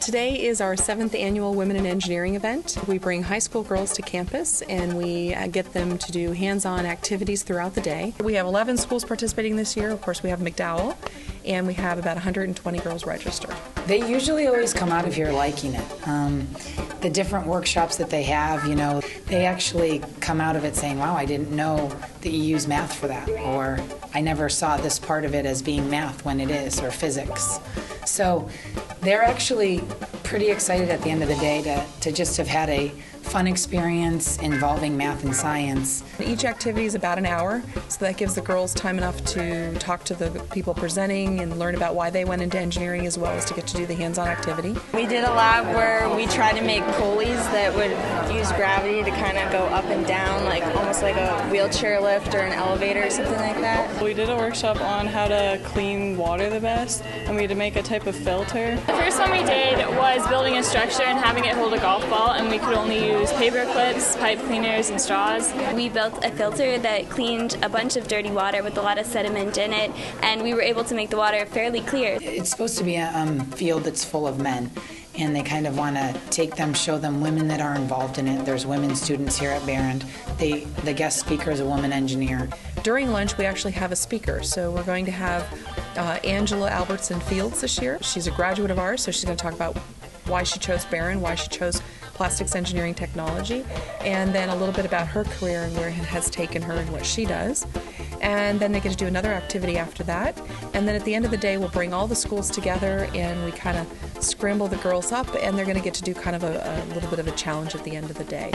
Today is our 7th annual Women in Engineering event. We bring high school girls to campus and we get them to do hands-on activities throughout the day. We have 11 schools participating this year. Of course, we have McDowell, and we have about 120 girls registered. They usually always come out of here liking it. The different workshops that they have, they actually come out of it saying, wow, I didn't know that you use math for that, or I never saw this part of it as being math when it is, or physics. So they're actually pretty excited at the end of the day to just have had a fun experience involving math and science. Each activity is about an hour, so that gives the girls time enough to talk to the people presenting and learn about why they went into engineering, as well as to get to do the hands-on activity. We did a lab where we tried to make pulleys that would use gravity to kind of go up and down, like almost like a wheelchair lift or an elevator or something like that. We did a workshop on how to clean water the best, and we had to make a type of filter. The first one we did was building a structure and having it hold a golf ball, and we could only use paper clips, pipe cleaners, and straws. We built a filter that cleaned a bunch of dirty water with a lot of sediment in it, and we were able to make the water fairly clear. It's supposed to be a field that's full of men, and they kind of want to take them, show them women that are involved in it. There's women students here at Behrend. The guest speaker is a woman engineer. During lunch, we actually have a speaker, so we're going to have Angela Albertson Fields this year. She's a graduate of ours, so she's going to talk about why she chose Behrend, why she chose plastics engineering technology, and then a little bit about her career and where it has taken her and what she does. And then they get to do another activity after that. And then at the end of the day, we'll bring all the schools together and we kind of scramble the girls up, and they're going to get to do kind of a little bit of a challenge at the end of the day.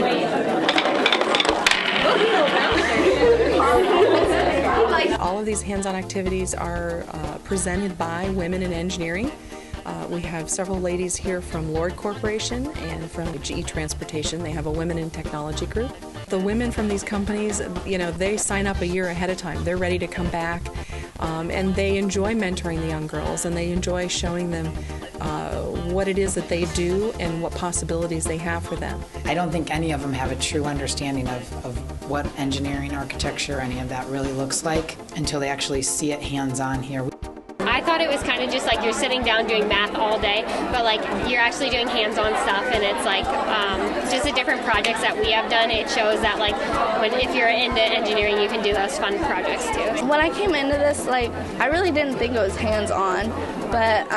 All of these hands-on activities are presented by women in engineering. We have several ladies here from Lord Corporation and from GE Transportation. They have a Women in Technology group. The women from these companies, they sign up a year ahead of time. They're ready to come back, and they enjoy mentoring the young girls, and they enjoy showing them what it is that they do and what possibilities they have for them. I don't think any of them have a true understanding of what engineering, architecture, any of that really looks like until they actually see it hands-on here. I thought it was kind of just like you're sitting down doing math all day, but like you're actually doing hands-on stuff, and it's like just the different projects that we have done. It shows that like if you're into engineering, you can do those fun projects too. When I came into this, I really didn't think it was hands-on, but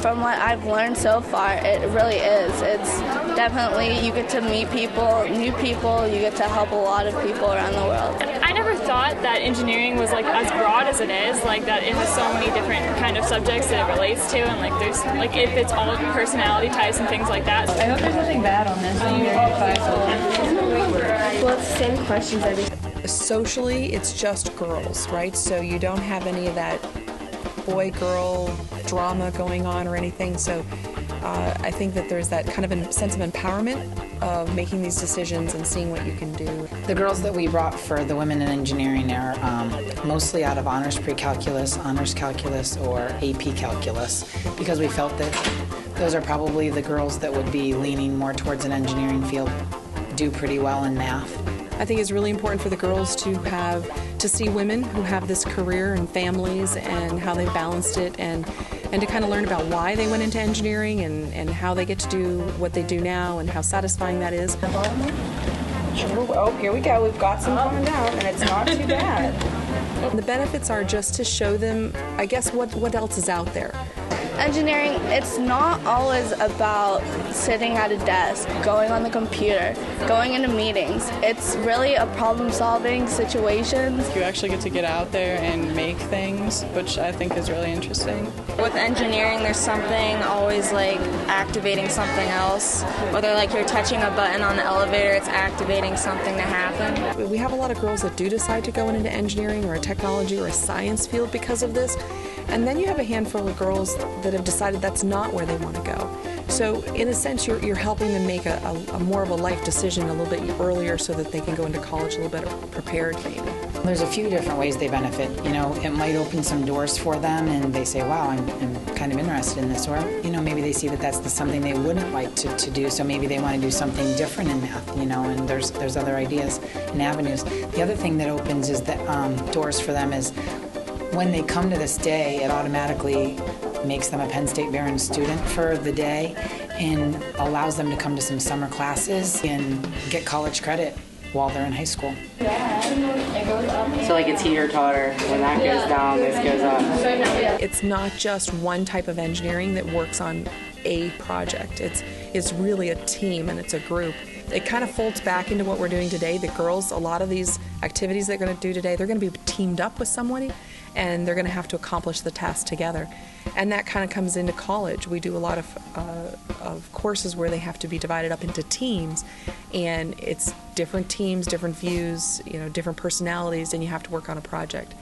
from what I've learned so far, it really is. It's definitely, you get to meet people, new people, you get to help a lot of people around the world. I never thought that engineering was like as broad as it is, like that it has so many different kind of subjects that it relates to, and like there's like it fits all personality types and things like that. I hope there's nothing bad on this. Well, it's the same questions every time. Socially, it's just girls, right? So you don't have any of that boy-girl drama going on or anything. So I think that there's that kind of a sense of empowerment of making these decisions and seeing what you can do. The girls that we brought for the Women in Engineering are mostly out of honors pre-calculus, honors calculus, or AP calculus, because we felt that those are probably the girls that would be leaning more towards an engineering field, do pretty well in math. I think it's really important for the girls to see women who have this career and families and how they balanced it, and to kind of learn about why they went into engineering and how they get to do what they do now and how satisfying that is. Oh, here we go. We've got some coming down, and it's not too bad. And the benefits are just to show them, I guess, what else is out there. Engineering, it's not always about sitting at a desk, going on the computer, going into meetings. It's really a problem-solving situation. You actually get to get out there and make things, which I think is really interesting. With engineering, there's something always like activating something else. Whether like you're touching a button on the elevator, it's activating something to happen. We have a lot of girls that do decide to go into engineering or a technology or a science field because of this. And then you have a handful of girls that have decided that's not where they want to go. So in a sense, you're helping them make a more of a life decision a little bit earlier so that they can go into college a little bit prepared maybe. There's a few different ways they benefit. It might open some doors for them and they say, wow, I'm kind of interested in this. Or, maybe they see that that's something they wouldn't like to do, so maybe they want to do something different in math, and there's other ideas and avenues. The other thing that opens is that doors for them is when they come to this day, it automatically makes them a Penn State Behrend student for the day, and allows them to come to some summer classes and get college credit while they're in high school. So like a teeter-totter, when that goes down, this goes up. It's not just one type of engineering that works on a project. It's really a team and it's a group. It kind of folds back into what we're doing today. The girls, a lot of these activities they're going to do today, they're going to be teamed up with somebody and they're going to have to accomplish the task together. And that kind of comes into college. We do a lot of courses where they have to be divided up into teams, and it's different teams, different views, different personalities, and you have to work on a project.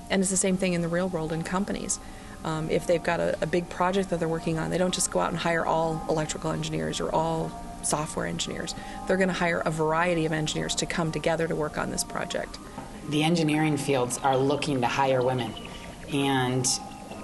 And it's the same thing in the real world in companies. If they've got a big project that they're working on, they don't just go out and hire all electrical engineers or all software engineers. They're going to hire a variety of engineers to come together to work on this project. The engineering fields are looking to hire women, and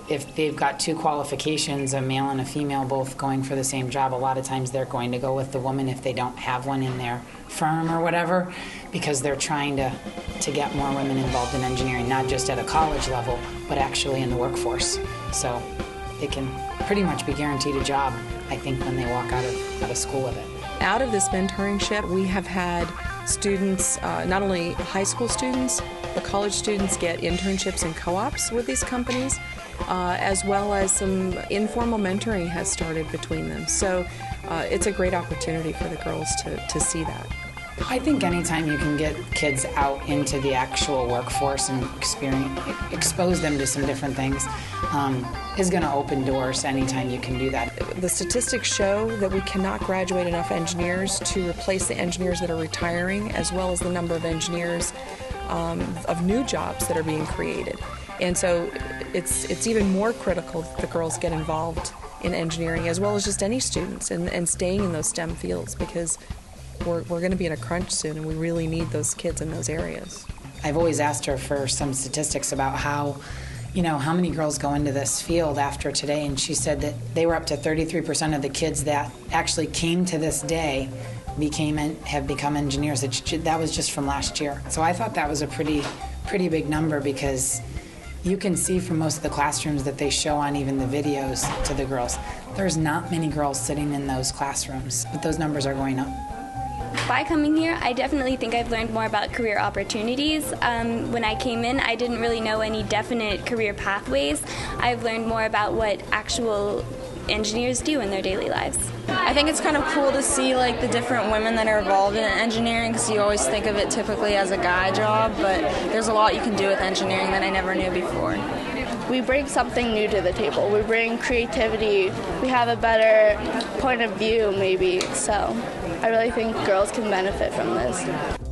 if they've got two qualifications, a male and a female both going for the same job, a lot of times they're going to go with the woman if they don't have one in their firm or whatever, because they're trying to get more women involved in engineering, not just at a college level, but actually in the workforce. So they can pretty much be guaranteed a job, I think, when they walk out of school with it. Out of this mentoringship, we have had students, not only high school students, but college students get internships and co-ops with these companies, as well as some informal mentoring has started between them. So it's a great opportunity for the girls to see that. I think anytime you can get kids out into the actual workforce and expose them to some different things is going to open doors anytime you can do that. The statistics show that we cannot graduate enough engineers to replace the engineers that are retiring, as well as the number of engineers of new jobs that are being created. And so it's even more critical that the girls get involved in engineering, as well as just any students, and staying in those STEM fields, because we're going to be in a crunch soon, and we really need those kids in those areas. I've always asked her for some statistics about how many girls go into this field after today, and she said that they were up to 33% of the kids that actually came to this day have become engineers. That was just from last year. So I thought that was a pretty big number, because you can see from most of the classrooms that they show on even the videos to the girls, there's not many girls sitting in those classrooms, but those numbers are going up. By coming here, I definitely think I've learned more about career opportunities. When I came in, I didn't really know any definite career pathways. I've learned more about what actual engineers do in their daily lives. I think it's kind of cool to see like the different women that are involved in engineering, because you always think of it typically as a guy job, but there's a lot you can do with engineering that I never knew before. We bring something new to the table. We bring creativity. We have a better point of view, maybe. So I really think girls can benefit from this.